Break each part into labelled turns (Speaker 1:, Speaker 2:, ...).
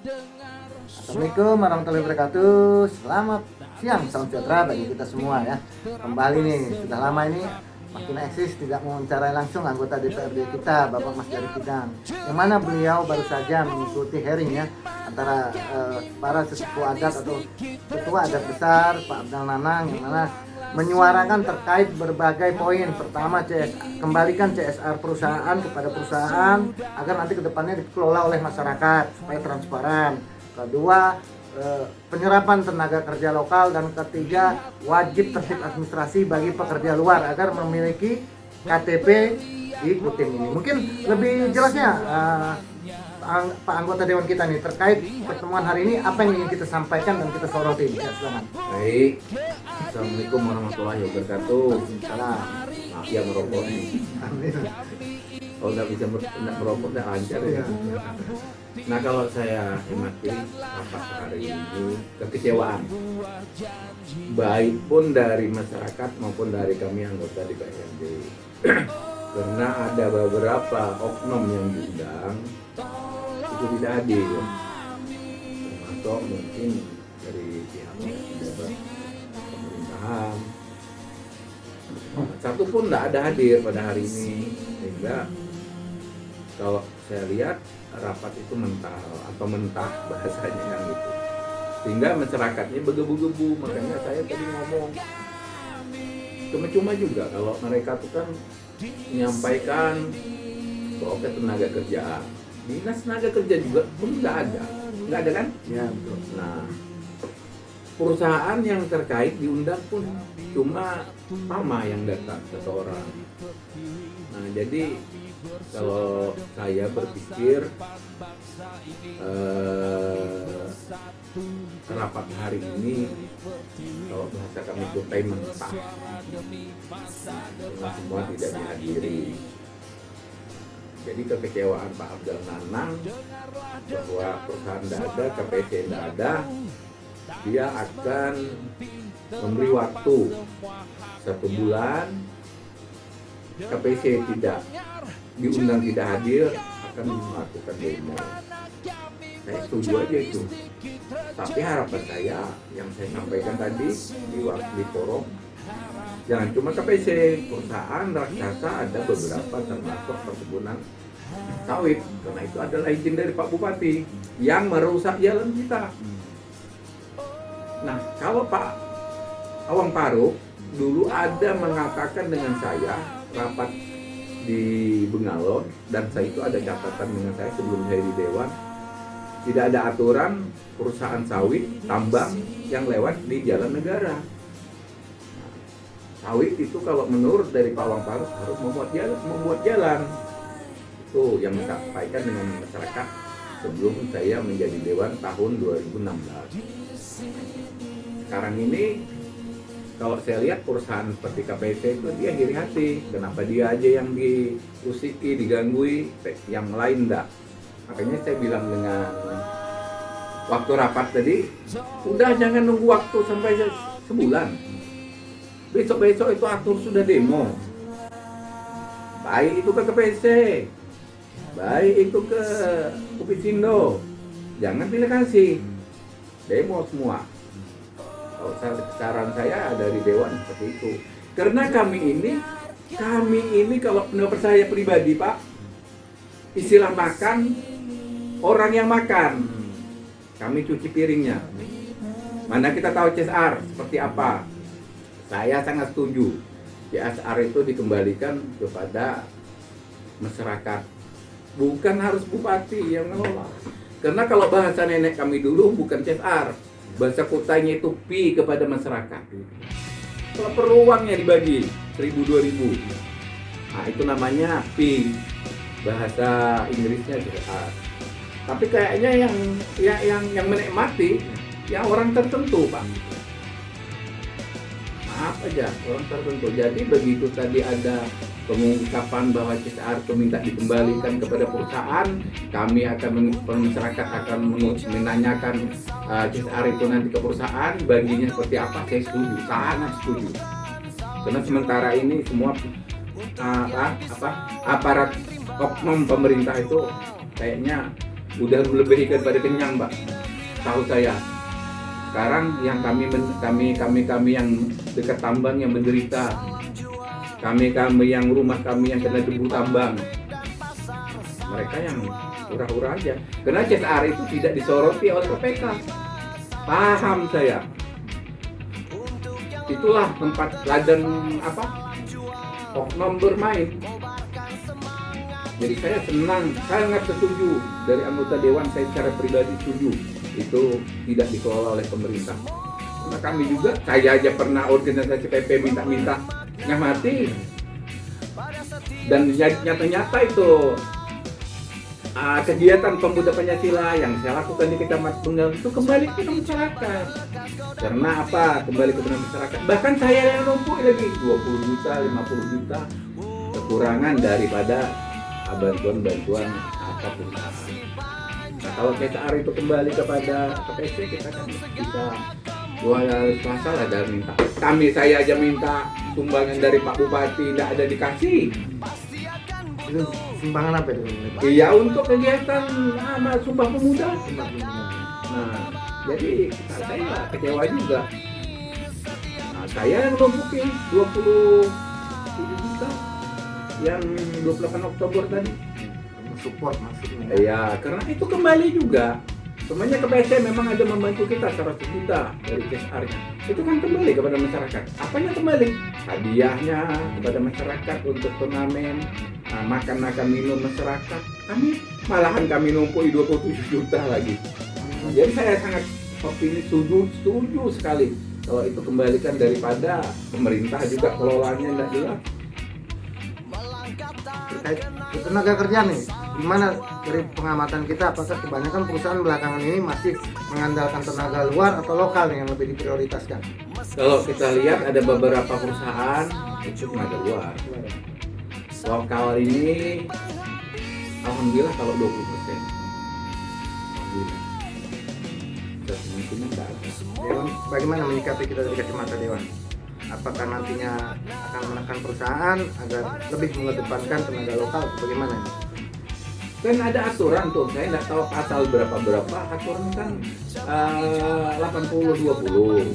Speaker 1: Assalamualaikum warahmatullahi wabarakatuh. Selamat siang, salam sejahtera bagi kita semua ya. Kembali nih, sudah lama ini makin eksis tidak mewawancarai langsung anggota DPRD kita, Bapak Mas Jari Kidang, yang mana beliau baru saja mengikuti hearing ya antara para sesepuh adat atau ketua adat besar Pak Abdal Nanang, yang mana menyuarakan terkait berbagai poin. Pertama, kembalikan CSR perusahaan kepada perusahaan agar nanti kedepannya dikelola oleh masyarakat supaya transparan. Kedua, penyerapan tenaga kerja lokal. Dan ketiga, wajib tertib administrasi bagi pekerja luar agar memiliki KTP di Kutim ini. Mungkin lebih jelasnya Pak anggota Dewan kita nih terkait pertemuan hari ini, apa yang ingin kita sampaikan dan kita soroti? Ya, silakan.
Speaker 2: Baik, Assalamualaikum warahmatullahi wabarakatuh. Salam. Maaf ya merokok nih. Kalau nggak bisa merokok nggak lancar ya. Nah, kalau saya amati rapat hari ini kekecewaan, baik pun dari masyarakat maupun dari kami anggota DPRD. Karena ada beberapa oknum yang diundang itu tidak hadir, termasuk mungkin dari pihak pejabat pemerintahan. Satu pun tidak ada hadir pada hari ini, sehingga kalau saya lihat rapat itu mentah bahasanya kan gitu, sehingga masyarakatnya bergebu-gebu. Makanya saya tadi ngomong cuma-cuma juga kalau mereka tuh kan menyampaikan bahwa tenaga kerjaan, dinas tenaga kerja juga pun nggak ada kan?
Speaker 1: Ya, betul.
Speaker 2: Nah, perusahaan yang terkait diundang pun cuma PAMA yang datang satu orang. Nah, jadi kalau saya berpikir rapat hari ini, kalau bahasa kami itu mentah, semua tidak dihadiri. Jadi kekecewaan Pak Abdal Nanang bahwa perusahaan tidak ada, KPC tidak ada, dia akan memberi waktu 1 bulan. KPC tidak diundang, tidak hadir, akan melakukan demo. Saya setuju aja itu. Tapi harapan saya yang saya sampaikan tadi di forum, jangan cuma KPC, perusahaan raksasa ada beberapa termasuk perkebunan sawit, karena itu adalah izin dari Pak Bupati yang merusak jalan kita. Nah, kalau Pak Awang Paruk dulu ada mengatakan dengan saya rapat di Bengalon, dan saya itu ada catatan dengan saya sebelum saya di Dewan, tidak ada aturan perusahaan sawit tambang yang lewat di jalan negara. Sawit itu kalau menurut dari Pak Awang Paruk harus membuat jalan. Itu yang disampaikan dengan masyarakat sebelum saya menjadi Dewan tahun 2016. Sekarang ini kalau saya lihat perusahaan seperti KPC itu dia iri hati. Kenapa dia aja yang diusiki, diganggui, yang lain enggak? Makanya saya bilang dengan waktu rapat tadi, udah jangan nunggu waktu sampai sebulan. Besok-besok itu atur sudah demo. Baik itu ke KPC, baik itu ke Kupisindo. Jangan pilih kasih. Demo semua. Kalau saran saya dari Dewan seperti itu. Karena kami ini kalau menurut saya pribadi Pak, istilah makan, orang yang makan, kami cuci piringnya. Mana kita tahu CSR seperti apa? Saya sangat setuju. CSR itu dikembalikan kepada masyarakat. Bukan harus bupati yang ngelola. Karena kalau bahasa nenek kami dulu bukan CSR. Bahasa kotanya itu pi kepada masyarakat. Kalau perlu uangnya dibagi 1.000-2.000. Nah, itu namanya pi. Bahasa Inggrisnya CSR. Tapi kayaknya yang menikmati ya orang tertentu, Pak. Maaf aja, orang tertentu. Jadi begitu tadi ada pengungkapan bahwa CSR itu minta dikembalikan kepada perusahaan, kami akan masyarakat akan menanyakan CSR itu nanti ke perusahaan, baginya seperti apa. Saya setuju, sangat setuju. Karena sementara ini semua aparat oknum pemerintah itu kayaknya udah melebihi daripada kenyang, Pak. Tahu saya. Sekarang yang kami yang dekat tambang yang menderita, kami yang rumah kami yang kena debu tambang, mereka yang hura-hura aja. Karena CSR itu tidak disoroti oleh KPK. Paham saya. Itulah tempat ladang oknum bermain. Jadi saya senang, sangat setuju dari anggota dewan, saya secara pribadi setuju itu tidak dikelola oleh pemerintah. Karena kami juga, saya aja pernah organisasi PP minta-minta nggak mati, dan nyata-nyata itu kegiatan pemuda Pancasila yang saya lakukan di Kecamatan Penggal itu kembali ke masyarakat. Karena apa? Kembali ke masyarakat. Bahkan saya yang numpuk lagi 20 juta, 50 juta kekurangan daripada bantuan apapun. Nah, kalau CSR itu kembali kepada KPC, kita kan bisa dua swasta lah dan minta. Saya aja minta sumbangan dari Pak Bupati, tidak ada dikasih.
Speaker 1: Itu sumbangan apa itu?
Speaker 2: Iya, untuk kegiatan Sumpah Pemuda. Nah, jadi saya kecewa juga. Nah, saya yang lumpukin 27 juta yang 28 Oktober tadi.
Speaker 1: Support maksudnya.
Speaker 2: Iya, karena itu kembali juga. Semuanya KPC memang ada membantu kita 100 juta dari CSR-nya. Itu kan kembali kepada masyarakat. Apanya kembali? Hadiahnya kepada masyarakat untuk turnamen, makan minum masyarakat. Malahan kami numpuk 27 juta lagi. Jadi saya sangat optimis, setuju sekali kalau itu kembalikan daripada pemerintah juga kelolanya tidak jelas.
Speaker 1: Terkait tenaga kerja nih, gimana dari pengamatan kita, apakah kebanyakan perusahaan belakangan ini masih mengandalkan tenaga luar atau lokal yang lebih diprioritaskan?
Speaker 2: Kalau kita lihat ada beberapa perusahaan itu tenaga luar. Lokal ini alhamdulillah kalau 20%. Alhamdulillah. Mungkin enggak ada.
Speaker 1: Dewan, bagaimana menyikapi kita dari kacamata Dewan? Apakah nantinya akan menekan perusahaan agar lebih mengedepankan tenaga lokal atau bagaimana?
Speaker 2: Kan ada aturan tuh, saya nggak tahu pasal berapa aturan kan 80-20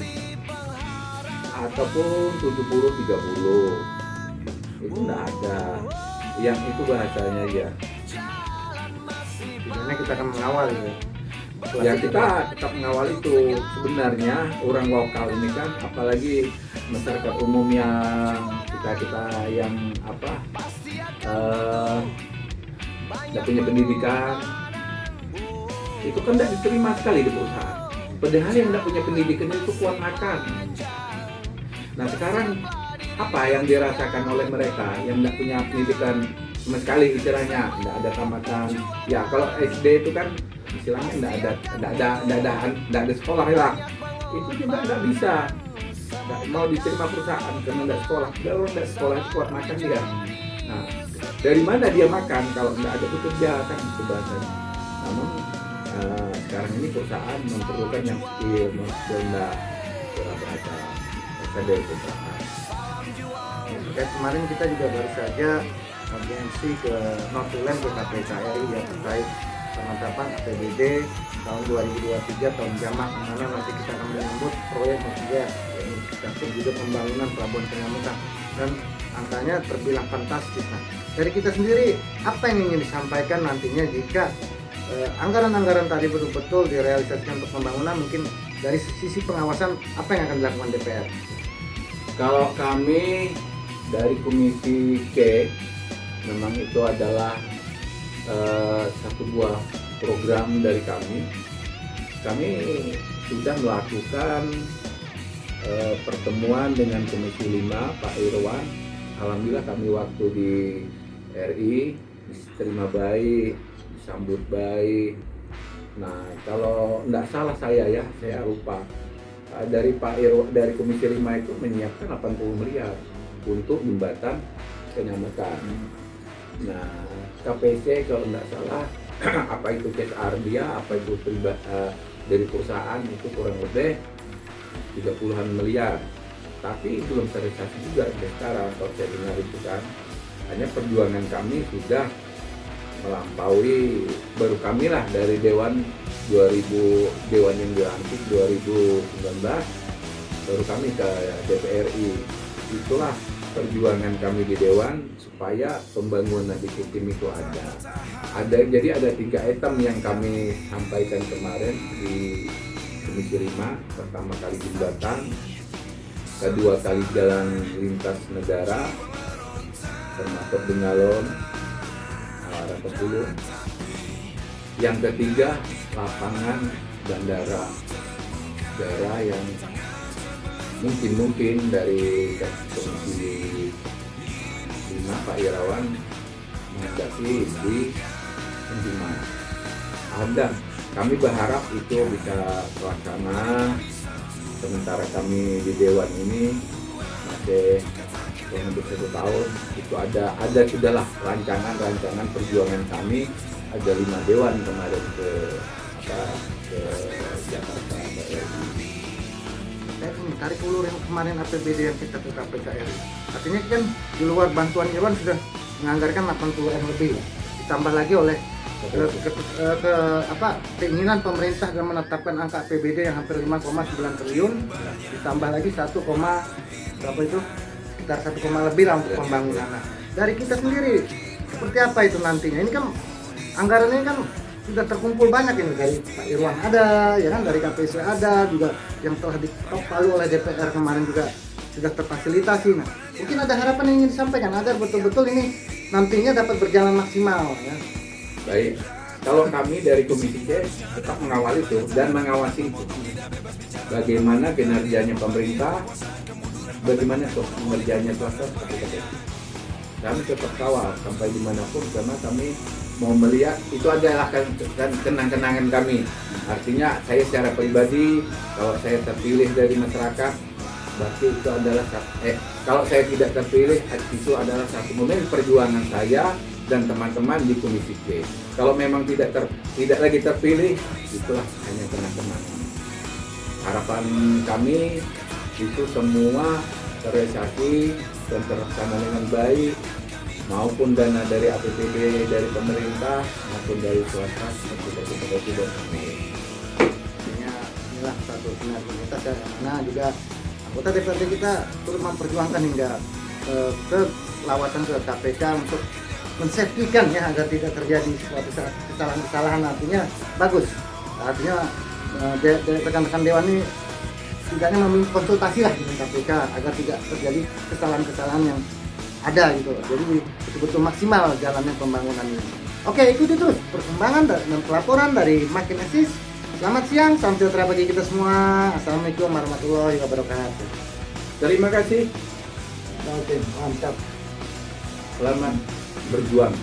Speaker 2: ataupun 70-30 itu nggak ada, yang itu bahasanya ya.
Speaker 1: Sebenarnya kita akan mengawal
Speaker 2: Ya kita tetap mengawal itu. Sebenarnya orang lokal ini kan, apalagi masyarakat umum yang kita yang nggak punya pendidikan, itu kan tidak diterima sekali di perusahaan. Padahal yang nggak punya pendidikan itu kuat makan. Nah sekarang apa yang dirasakan oleh mereka yang nggak punya pendidikan sama sekali, istilahnya nggak ada tamatan. Ya kalau SD itu kan istilahnya nggak ada sekolah lah. Itu juga nggak bisa, nggak mau diterima perusahaan karena nggak sekolah. Kalau nggak sekolah itu kuat makan dia. Nah dari mana dia makan kalau nggak ada bekerja, kan itu bahasanya. Namun sekarang ini perusahaan memerlukan yang skill nggak bahasa dari perusahaan.
Speaker 1: Terkait kemarin kita juga baru saja audiensi ke notulen ke KPKRI ya terkait penetapan APBD tahun 2023 tahun jamak, mana nanti kita akan menyambut proyek migas dan juga pembangunan pelabuhan Penyamukan, dan angkanya terbilang fantastis. Nah, dari kita sendiri apa yang ingin disampaikan nantinya jika anggaran-anggaran tadi betul-betul direalisasikan untuk pembangunan? Mungkin dari sisi pengawasan apa yang akan dilakukan DPR?
Speaker 2: Kalau kami dari Komisi C, memang itu adalah satu buah program dari kami. Kami sudah melakukan pertemuan dengan Komisi 5, Pak Irwan. Alhamdulillah kami waktu di RI diterima baik, disambut baik. Nah kalau tidak salah saya lupa, dari Pak Irwan dari Komisi 5 itu menyiapkan 80 miliar untuk jembatan Penyamukan. Nah KPC kalau tidak salah apa itu CSR dia, apa itu dari perusahaan itu kurang lebih 30-an miliar, tapi belum terrealisasi juga sampai sekarang. Kalau saya dengar itu kan hanya perjuangan kami sudah melampaui baru kami lah dari dewan yang dilantik 2019 baru kami ke DPRI. Itulah perjuangan kami di dewan supaya pembangunan di Kaltim itu jadi ada 3 item yang kami sampaikan kemarin di Komisi 5. Pertama kali jembatan, kedua kali jalan lintas negara termasuk Bengalon, arah ke Hulu. Yang ketiga lapangan bandara daerah yang mungkin dari Komisi 5 Pak Irawan menghadapi di Penjima. Ada, kami berharap itu bisa terlaksana. Sementara kami di Dewan ini masih untuk 1 tahun, itu ada sudahlah rancangan perjuangan kami. Ada 5 dewan kemarin ke Jakarta.
Speaker 1: Tarik ulur yang kemarin APBD yang kita ke KPKRI. Artinya kan di luar bantuan Dewan sudah menganggarkan 80 M lebih. Ditambah lagi oleh keinginan pemerintah dalam menetapkan angka APBD yang hampir 5,9 triliun. Ditambah lagi 1,1 lebih lah untuk pembangunan. Nah, dari kita sendiri seperti apa itu nantinya? Ini kan anggarannya kan sudah terkumpul banyak ini, dari Pak Irwan ada, ya kan, dari KPC ada, juga yang telah diketok palu oleh DPR kemarin juga sudah terfasilitasi. Nah, mungkin ada harapan yang ingin disampaikan agar betul-betul ini nantinya dapat berjalan maksimal ya.
Speaker 2: Baik, kalau kami dari Komisi C tetap mengawal itu dan mengawasi itu. Bagaimana kinerjanya pemerintah, bagaimana kinerjanya swasta seperti itu. Kami tetap kawal sampai dimanapun karena kami mau melihat itu adalah kenang-kenangan kami. Artinya saya secara pribadi kalau saya terpilih dari masyarakat berarti itu adalah kalau saya tidak terpilih itu adalah satu momen perjuangan saya dan teman-teman di Komisi C. Kalau memang tidak lagi terpilih, itulah hanya kenang-kenangan. Harapan kami itu semua terrealisasi dan terlaksana dengan baik, maupun dana dari APBD dari pemerintah maupun dari swasta seperti dan
Speaker 1: artinya inilah satu sinergitas ya, karena juga anggota DPRD kita turut memperjuangkan hingga ke lawatan ke KPK untuk mensafetykan ya agar tidak terjadi suatu kesalahan-kesalahan. Artinya bagus, artinya rekan-rekan Dewan ini setidaknya meminta konsultasi lah dengan KPK agar tidak terjadi kesalahan-kesalahan yang ada gitu. Jadi betul-betul maksimal jalannya pembangunan ini. Oke, ikuti terus perkembangan dan pelaporan dari Makin Assist. Selamat siang, salam sejahtera bagi kita semua. Assalamualaikum warahmatullahi wabarakatuh.
Speaker 2: Terima kasih.
Speaker 1: Oke, mantap.
Speaker 2: Selamat berjuang.